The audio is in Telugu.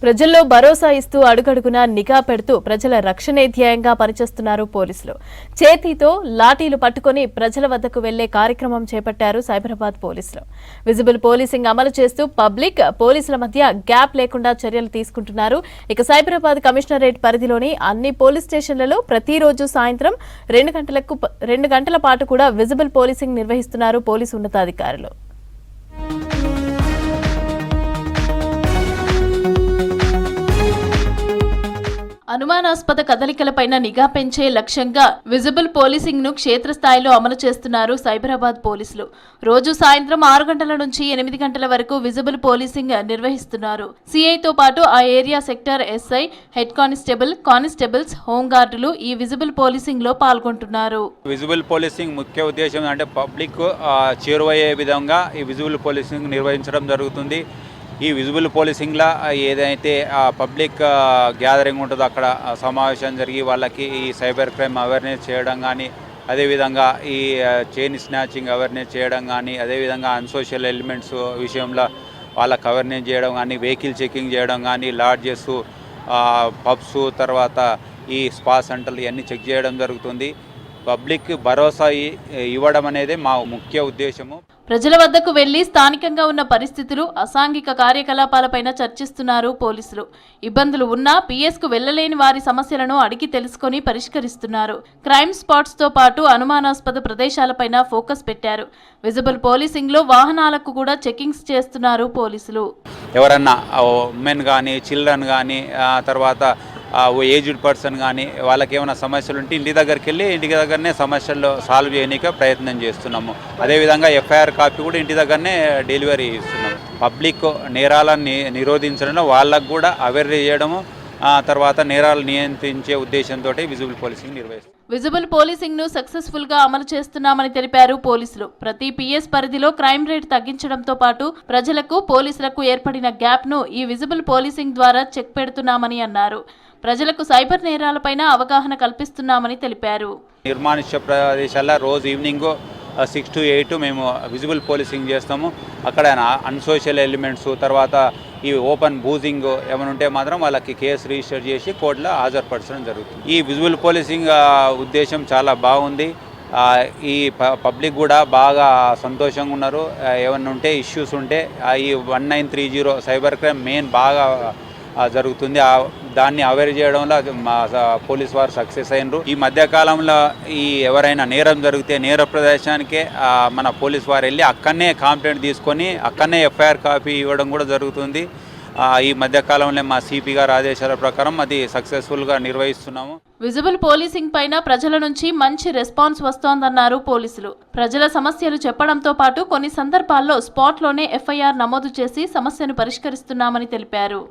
ప్రజల్లో భరోసా ఇస్తూ అడుగడుగునా నిఘా పెడుతూ ప్రజల రక్షణే ధ్యేయంగా పనిచేస్తున్నారు పోలీసులు. చేతితో లాఠీలు పట్టుకుని ప్రజల వద్దకు వెళ్లే కార్యక్రమం చేపట్టారు సైబరాబాద్ పోలీసులు. విజిబుల్ పోలీసింగ్ అమలు చేస్తూ పబ్లిక్, పోలీసుల మధ్య గ్యాప్ లేకుండా చర్యలు తీసుకుంటున్నారు. ఇక సైబరాబాద్ కమిషనరేట్ పరిధిలోని అన్ని పోలీస్ స్టేషన్లలో ప్రతిరోజు సాయంత్రం 2 గంటల పాటు కూడా విజిబుల్ పోలీసింగ్ నిర్వహిస్తున్నారు పోలీసు ఉన్నతాధికారులు. అనుమానాస్పద కదలికలపైన నిఘా పెంచే లక్ష్యంగా విజిబుల్ పోలీసింగ్ ను క్షేత్రస్థాయిలో అమలు చేస్తున్నారు సైబరాబాద్ పోలీసులు. రోజు సాయంత్రం 6 గంటల నుంచి 8 గంటల వరకు విజిబుల్ పోలీసింగ్ నిర్వహిస్తున్నారు. సిఐతో పాటు ఆ area sector SI, head constables, హోంగార్డులు ఈ విజిబుల్ పోలీసింగ్ లో పాల్గొంటున్నారు. విజిబుల్ పోలీసింగ్ ముఖ్య ఉద్దేశం అంటే పబ్లిక్ చేరువయ్యే విధంగా ఈ విజిబుల్ పోలీసింగ్ నిర్వహించడం జరుగుతుంది. ఈ విజిబుల్ పోలీసింగ్లో ఏదైతే పబ్లిక్ గ్యాదరింగ్ ఉంటుందో అక్కడ సమావేశం జరిగి వాళ్ళకి ఈ సైబర్ క్రైమ్ అవేర్నెస్ చేయడం కానీ, అదేవిధంగా ఈ చైన్ స్నాచింగ్ అవేర్నెస్ చేయడం కానీ, అదేవిధంగా అన్సోషల్ ఎలిమెంట్స్ విషయంలో వాళ్ళకి అవేర్నెస్ చేయడం కానీ, వెహికల్ చెకింగ్ చేయడం కానీ, లాడ్జెస్, పబ్స్, తర్వాత ఈ స్పా సెంటర్లు ఇవన్నీ చెక్ చేయడం జరుగుతుంది. పబ్లిక్ భరోసా ఇవ్వడం అనేది మా ముఖ్య ఉద్దేశము. ప్రజల వద్దకు వెళ్లి స్థానికంగా ఉన్న పరిస్థితులు, అసాంఘిక కార్యకలాపాలపైన చర్చిస్తున్నారు పోలీసులు. ఇబ్బందులు ఉన్నా పిఎస్ కు వెళ్లలేని వారి సమస్యలను అడిగి తెలుసుకుని పరిష్కరిస్తున్నారు. క్రైమ్ స్పాట్స్ తో పాటు అనుమానాస్పద ప్రదేశాలపైన ఫోకస్ పెట్టారు. విజిబుల్ పోలీసింగ్ లో వాహనాలకు కూడా చెకింగ్స్ చేస్తున్నారు పోలీసులు. ఎవరన్నా ఉమెన్ కానీ, చిల్డ్రన్ కానీ, తర్వాత ఏజ్డ్ పర్సన్ కానీ వాళ్ళకి ఏమైనా సమస్యలు ఉంటే ఇంటి దగ్గరికి వెళ్ళి ఇంటి దగ్గరనే సమస్యలు సాల్వ్ చేయడానికి ప్రయత్నం చేస్తున్నాము. అదేవిధంగా ఎఫ్ఐఆర్ కాపీ కూడా ఇంటి దగ్గరనే డెలివరీ ఇస్తున్నాము. పబ్లిక్ నేరాలను నిరోధించడంలో వాళ్ళకు కూడా అవేర్ చేయడము, తర్వాత నేరాలు నియంత్రించే ఉద్దేశంతో విజిబుల్ పోలీసింగ్ నిర్వహిస్తాం. విజిబుల్ పోలీసింగ్ ను సక్సెస్ఫుల్ గా అమలు చేస్తున్నామని తెలిపారు పోలీసులు. ప్రతి పిఎస్ పరిధిలో క్రైమ్ రేట్ తగ్గించడంతో పాటు ప్రజలకు, పోలీసులకు ఏర్పడిన గ్యాప్ ను ఈ విజిబుల్ పోలీసింగ్ ద్వారా చెక్ పెడుతున్నామని అన్నారు. ప్రజలకు సైబర్ నేరాలపైన అవగాహన కల్పిస్తున్నామని తెలిపారు. నిర్మానుష్య ప్రదేశాల్లో రోజు ఈవినింగ్ 6 to 8 మేము విజిబుల్ పోలీసింగ్ చేస్తాము. అక్కడ అన్సోషల్ ఎలిమెంట్స్, తర్వాత ఈ ఓపెన్ బూజింగ్ ఏమైనా ఉంటే మాత్రం వాళ్ళకి కేసు రిజిస్టర్ చేసి కోర్టులో హాజరుపరచడం జరుగుతుంది. ఈ విజిబుల్ పోలీసింగ్ ఉద్దేశం చాలా బాగుంది. ఈ పబ్లిక్ కూడా బాగా సంతోషంగా ఉన్నారు. ఏమైనా ఉంటే ఇష్యూస్ ఉంటే ఈ 1930 సైబర్ క్రైమ్ మెయిన్ బాగా జరుగుతుంది. దాన్ని అవేర్ చేయడంలో మా పోలీస్ వారు సక్సెస్ అయినరు. ఈ మధ్యకాలంలో ఈ ఎవరైనా నేరం జరిగితే నేర ప్రదేశానికే మన పోలీస్ వారు వెళ్ళి అక్కడనే కంప్లైంట్ తీసుకొని అక్కడనే ఎఫ్ఐఆర్ కాపీ ఇవ్వడం కూడా జరుగుతుంది. ఈ మధ్యకాలంలో మా సిపి గారి ఆదేశాల ప్రకారం అది సక్సెస్ఫుల్గా నిర్వహిస్తున్నాము. విజిబుల్ పోలీసింగ్ పైన ప్రజల నుంచి మంచి రెస్పాన్స్ వస్తోందన్నారు పోలీసులు. ప్రజల సమస్యలు చెప్పడంతో పాటు కొన్ని సందర్భాల్లో స్పాట్లోనే ఎఫ్ఐఆర్ నమోదు చేసి సమస్యను పరిష్కరిస్తున్నామని తెలిపారు.